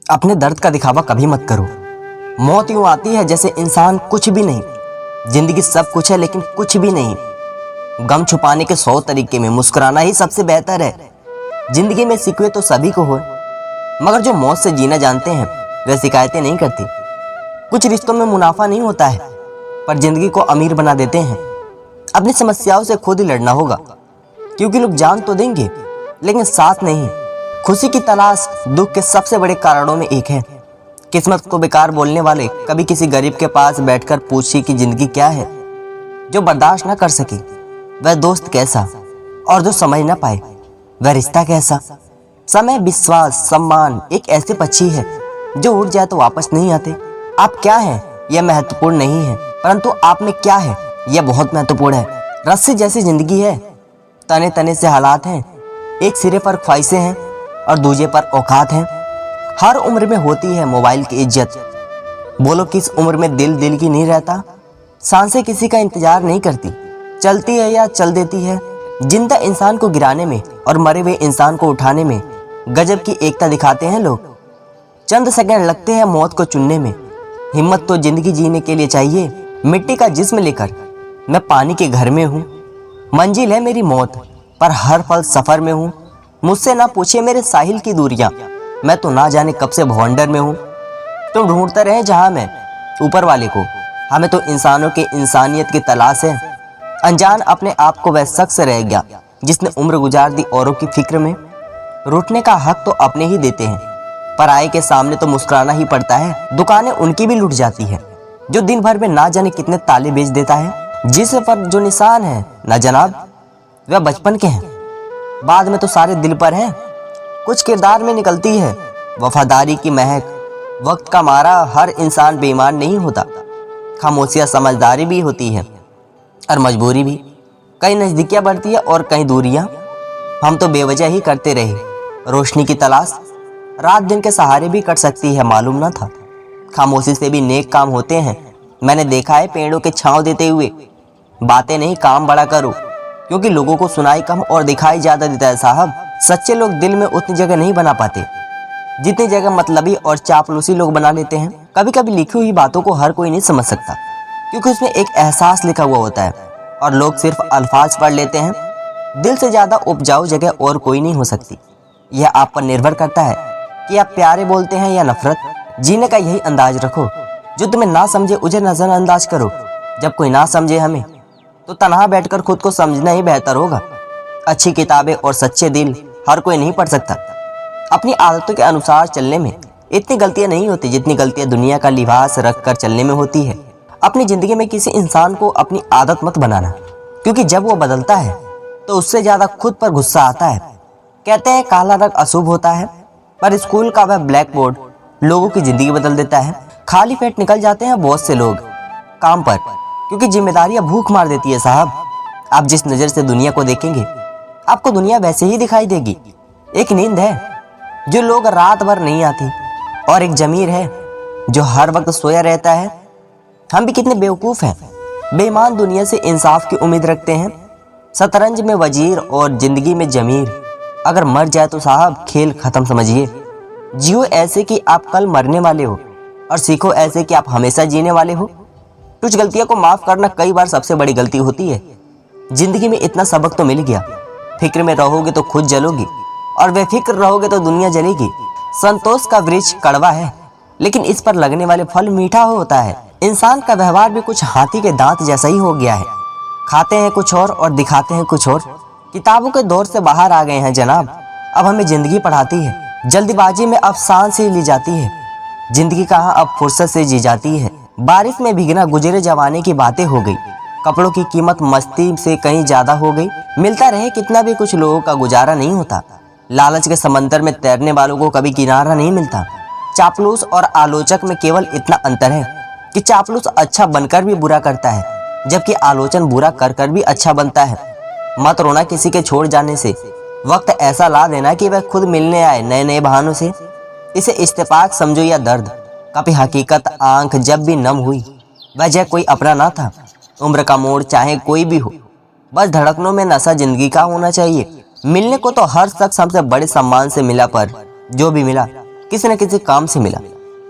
अपने दर्द का दिखावा कभी मत करो। मौत यूं आती है जैसे इंसान कुछ भी नहीं। जिंदगी सब कुछ है लेकिन कुछ भी नहीं। गम छुपाने के 100 तरीके में मुस्कुराना ही सबसे बेहतर है। जिंदगी में शिकवे तो सभी को हो, मगर जो मौत से जीना जानते हैं वे शिकायतें नहीं करते। कुछ रिश्तों में मुनाफा नहीं होता है, पर जिंदगी को अमीर बना देते हैं। अपनी समस्याओं से खुद ही लड़ना होगा, क्योंकि लोग जान तो देंगे लेकिन साथ नहीं। खुशी की तलाश दुख के सबसे बड़े कारणों में एक है। किस्मत को बेकार बोलने वाले कभी किसी गरीब के पास बैठकर पूछी कि जिंदगी क्या है। जो बर्दाश्त न कर सके वह दोस्त कैसा, और जो समझ न पाए वह रिश्ता कैसा। समय, विश्वास, सम्मान एक ऐसे पक्षी है जो उड़ जाए तो वापस नहीं आते। आप क्या हैं यह महत्वपूर्ण नहीं है, परंतु आप में क्या है यह बहुत महत्वपूर्ण है। रस्सी जैसी जिंदगी है, तने तने से हालात हैं। एक सिरे पर ख्वाहिशें हैं और दूजे पर औकात हैं। हर उम्र में होती है मोबाइल की इज्जत। बोलो किस उम्र में दिल दिल की नहीं रहता। सांसें किसी का इंतजार नहीं करती, चलती है या चल देती है। जिंदा इंसान को गिराने में और मरे हुए इंसान को उठाने में गजब की एकता दिखाते हैं लोग। चंद सेकंड लगते हैं मौत को चुनने में। हिम्मत तो जिंदगी जीने के लिए चाहिए। मिट्टी का जिस्म लेकर मैं पानी के घर में हूँ। मंजिल है मेरी मौत, पर हर पल सफर में हूँ। मुझसे ना पूछे मेरे साहिल की दूरियां, मैं तो ना जाने कब से भवंडर में हूँ। तुम ढूंढते रहे जहां मैं ऊपर वाले को, हमें तो इंसानों के इंसानियत की तलाश है। अनजान अपने आप को वह शख्स रह गया जिसने उम्र गुजार दी औरों की फिक्र में। रूठने का हक तो अपने ही देते हैं, पराये के सामने तो मुस्कुराना ही पड़ता है। दुकानें उनकी भी लूट जाती है जो दिन भर में ना जाने कितने ताले बेच देता है। जिस पर जो निशान है ना जनाब वह बचपन के हैं, बाद में तो सारे दिल पर हैं। कुछ किरदार में निकलती है वफादारी की महक। वक्त का मारा हर इंसान बेईमान नहीं होता। खामोशियाँ समझदारी भी होती है और मजबूरी भी। कहीं नज़दीकियाँ बढ़ती है और कहीं दूरियाँ। हम तो बेवजह ही करते रहे रोशनी की तलाश। रात दिन के सहारे भी कट सकती है, मालूम न था। खामोशी से भी नेक काम होते हैं। मैंने देखा है पेड़ों के छांव देते हुए। बातें नहीं, काम बड़ा करो, क्योंकि लोगों को सुनाई कम और दिखाई ज्यादा देता है साहब। सच्चे लोग दिल में उतनी जगह नहीं बना पाते जितनी जगह मतलबी और चापलूसी लोग बना लेते हैं। कभी कभी लिखी हुई बातों को हर कोई नहीं समझ सकता, क्योंकि उसमें एक एहसास लिखा हुआ होता है और लोग सिर्फ अल्फाज पढ़ लेते हैं। दिल से ज्यादा उपजाऊ जगह और कोई नहीं हो सकती। यह आप पर निर्भर करता है कि आप प्यारे बोलते हैं या नफरत। जीने का यही अंदाज रखो, जो तुम्हें ना समझे उसे नजरअंदाज करो। जब कोई ना समझे हमें, तो तन्हा बैठकर खुद को समझना ही बेहतर होगा। अच्छी किताबें और सच्चे दिल हर कोई नहीं पढ़ सकता। अपनी आदतों के अनुसार चलने में इतनी गलतियां नहीं होती जितनी गलतियां दुनिया का लिबास रख कर चलने में होती है। अपनी जिंदगी में किसी इंसान को अपनी आदत मत बनाना, क्योंकि जब वो बदलता है तो उससे ज्यादा खुद पर गुस्सा आता है। कहते हैं काला रंग अशुभ होता है, पर स्कूल का वह ब्लैक बोर्ड लोगों की जिंदगी बदल देता है। खाली पेट निकल जाते हैं बहुत से लोग काम पर, क्योंकि जिम्मेदारियां भूख मार देती है साहब। आप जिस नजर से दुनिया को देखेंगे आपको दुनिया वैसे ही दिखाई देगी। एक नींद है जो लोग रात भर नहीं आती, और एक जमीर है जो हर वक्त सोया रहता है। हम भी कितने बेवकूफ हैं, बेईमान दुनिया से इंसाफ की उम्मीद रखते हैं। शतरंज में वजीर और जिंदगी में जमीर। अगर मर जाए तो साहब खेल खत्म समझिए। जियो ऐसे कि आप कल मरने वाले हो, और सीखो ऐसे कि आप हमेशा जीने वाले हो। कुछ गलतियों को माफ करना कई बार सबसे बड़ी गलती होती है। जिंदगी में इतना सबक तो मिल गया। फिक्र में रहोगे तो खुद जलोगी, और बेफिक्र रहोगे तो दुनिया जलेगी। संतोष का वृक्ष कड़वा है, लेकिन इस पर लगने वाले फल मीठा होता है। इंसान का व्यवहार भी कुछ हाथी के दांत जैसा ही हो गया है। खाते हैं कुछ और दिखाते हैं कुछ और। किताबों के दौर से बाहर आ गए हैं जनाब। अब हमें जिंदगी पढ़ाती है। जल्दबाजी में अब सांस ही ली जाती है। जिंदगी कहाँ अब फुर्सत से जी जाती है। बारिश में भीगना गुजरे जमाने की बातें हो गई। कपड़ों की कीमत मस्ती से कहीं ज्यादा हो गई। मिलता रहे कितना भी कुछ लोगों का गुजारा नहीं होता। लालच के समंदर में तैरने वालों को कभी किनारा नहीं मिलता। चापलूस और आलोचक में केवल इतना अंतर है कि चापलूस अच्छा बनकर भी बुरा करता है, जबकि आलोचन बुरा कर कर भी अच्छा बनता है। मत रोना किसी के छोड़ जाने से। वक्त ऐसा ला देना कि वह खुद मिलने आए नए नए बहानों से। इसे इस्तेफाक समझो या दर्द। कभी हकीकत आंख जब भी नम हुई, वजह कोई अपना ना था। उम्र का मोड़ चाहे कोई भी हो, बस धड़कनों में नशा जिंदगी का होना चाहिए। मिलने को तो हर शख्स हमसे बड़े सम्मान से मिला, पर जो भी मिला किसी न किसी काम से मिला।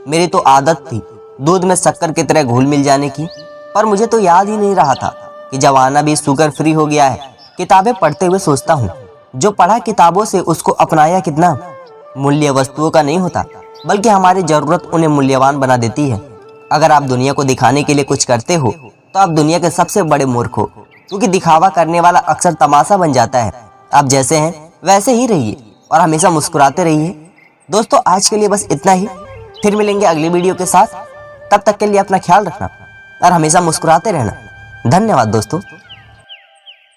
मेरी तो आदत थी दूध में शक्कर की तरह घुल मिल जाने की, पर मुझे तो याद ही नहीं रहा था कि जमाना भी शुगर फ्री हो गया है। किताबें पढ़ते हुए सोचता हूँ, जो पढ़ा किताबों से उसको अपनाया कितना। मूल्य वस्तुओं का नहीं होता, बल्कि हमारी जरूरत उन्हें मूल्यवान बना देती है। अगर आप दुनिया को दिखाने के लिए कुछ करते हो तो आप दुनिया के सबसे बड़े मूर्ख हो, क्योंकि दिखावा करने वाला अक्सर तमाशा बन जाता है। आप जैसे हैं वैसे ही रहिए और हमेशा मुस्कुराते रहिए। दोस्तों, आज के लिए बस इतना ही। फिर मिलेंगे अगली वीडियो के साथ। तब तक के लिए अपना ख्याल रखना और हमेशा मुस्कुराते रहना। धन्यवाद दोस्तों।